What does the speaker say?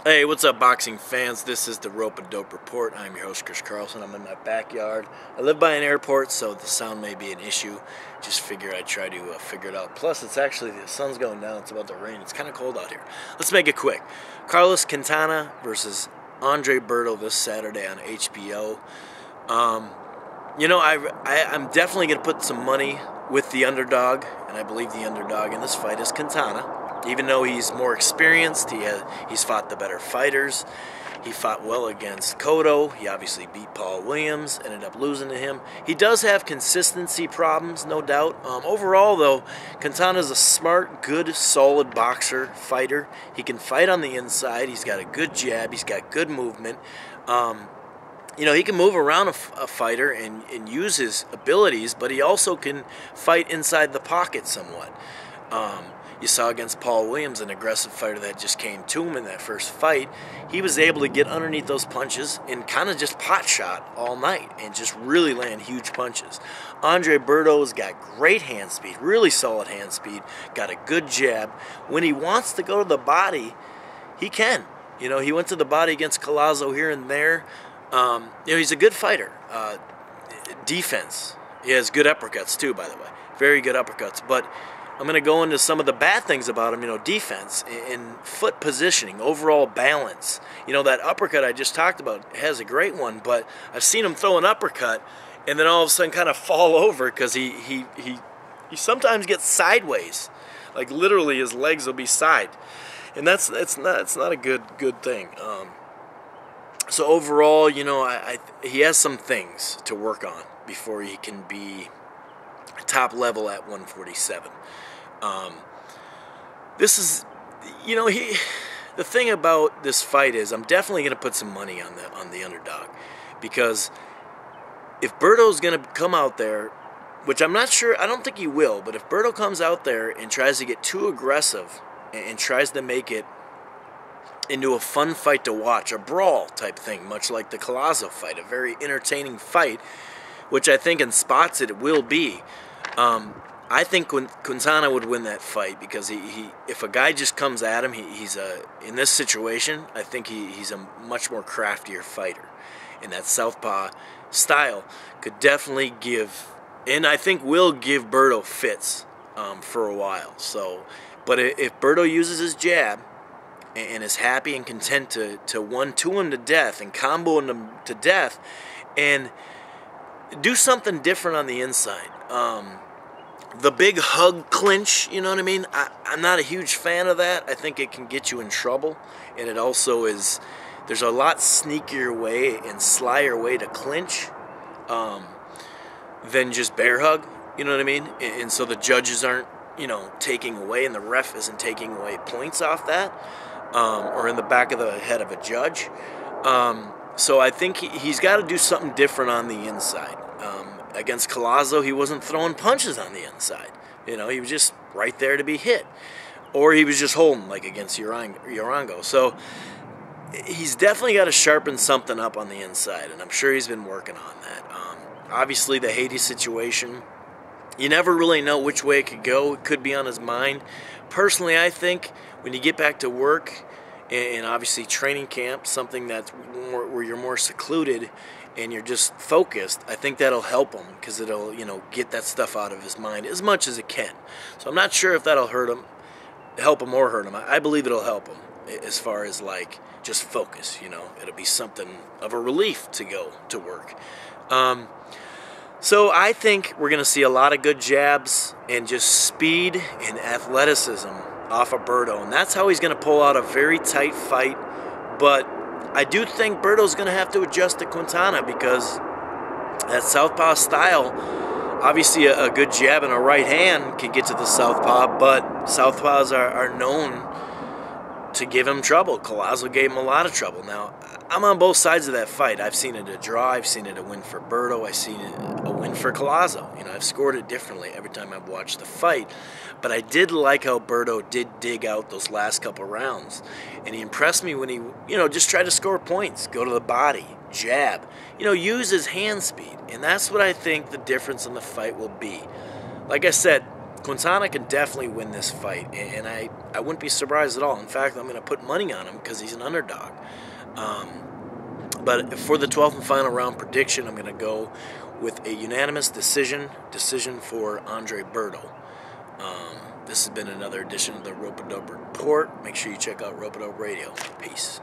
Hey, what's up, boxing fans? This is the Rope and Dope Report. I'm your host, Chris Carlson. I'm in my backyard. I live by an airport, so the sound may be an issue. Just figure I'd try to figure it out. Plus, it's actually, the sun's going down. It's about to rain. It's kind of cold out here. Let's make it quick. Carlos Quintana versus Andre Berto this Saturday on HBO. I'm definitely going to put some money with the underdog, and I believe the underdog in this fight is Quintana. Even though he's more experienced, he's fought the better fighters. He fought well against Cotto. He obviously beat Paul Williams, ended up losing to him. He does have consistency problems, no doubt. Overall, though, Quintana's a smart, good, solid boxer, fighter. He can fight on the inside. He's got a good jab. He's got good movement. He can move around a fighter and use his abilities, but he also can fight inside the pocket somewhat. You saw against Paul Williams, an aggressive fighter that just came to him in that first fight. He was able to get underneath those punches and kind of just pot shot all night and just really land huge punches. Andre Berto's got great hand speed, really solid hand speed, got a good jab. When he wants to go to the body, he can. He went to the body against Collazo here and there. He's a good fighter. Defense. He has good uppercuts too, by the way. Very good uppercuts. But I'm going to go into some of the bad things about him, defense and foot positioning, overall balance. That uppercut I just talked about has a great one, but I've seen him throw an uppercut and then all of a sudden kind of fall over because he sometimes gets sideways. Like literally his legs will be side. And it's not a good thing. So overall, he has some things to work on before he can be top level at 147. This is, the thing about this fight is I'm definitely going to put some money on the underdog, because if Berto's going to come out there, which I'm not sure, I don't think he will, but if Berto comes out there and tries to get too aggressive and tries to make it into a fun fight to watch, a brawl type thing, much like the Collazo fight, a very entertaining fight, which I think in spots it will be. I think Quintana would win that fight because if a guy just comes at him, in this situation, I think he's a much more craftier fighter. And that southpaw style could definitely give, and I think will give Berto fits for a while. But if Berto uses his jab and is happy and content to 1-2 him to death and combo him to death and do something different on the inside. The big hug clinch, you know what I mean? I'm not a huge fan of that. I think it can get you in trouble. And it also is, there's a lot sneakier way and slyer way to clinch than just bear hug, you know what I mean? And so the judges aren't, taking away, and the ref isn't taking away points off that, or in the back of the head of a judge. So I think he's got to do something different on the inside. Against Collazo, he wasn't throwing punches on the inside. He was just right there to be hit. Or he was just holding, like against Urango. So he's definitely got to sharpen something up on the inside, and I'm sure he's been working on that. Obviously, the Haiti situation, you never really know which way it could go. It could be on his mind. Personally, I think when you get back to work, and obviously training camp, something that's where you're more secluded and you're just focused, I think that'll help him because it'll, get that stuff out of his mind as much as it can. So I'm not sure if that'll help him or hurt him. I believe it'll help him as far as just focus, It'll be something of a relief to go to work. So I think we're going to see a lot of good jabs and just speed and athleticism off of Berto, and that's how he's going to pull out a very tight fight. But I do think Berto's going to have to adjust to Quintana because that southpaw style, obviously a good jab and a right hand can get to the southpaw, but southpaws are known to give him trouble. Collazo gave him a lot of trouble. Now, I'm on both sides of that fight. I've seen it a draw. I've seen it a win for Berto. I've seen it a win for Collazo. I've scored it differently every time I've watched the fight. But I did like how Berto did dig out those last couple rounds. And he impressed me when he, just tried to score points, go to the body, jab, use his hand speed. And that's what I think the difference in the fight will be. Like I said, Quintana can definitely win this fight, and I wouldn't be surprised at all. In fact, I'm going to put money on him because he's an underdog. But for the 12th and final round prediction, I'm going to go with a unanimous decision for Andre Berto. This has been another edition of the Rope-A-Dope Report. Make sure you check out Rope-A-Dope Radio. Peace.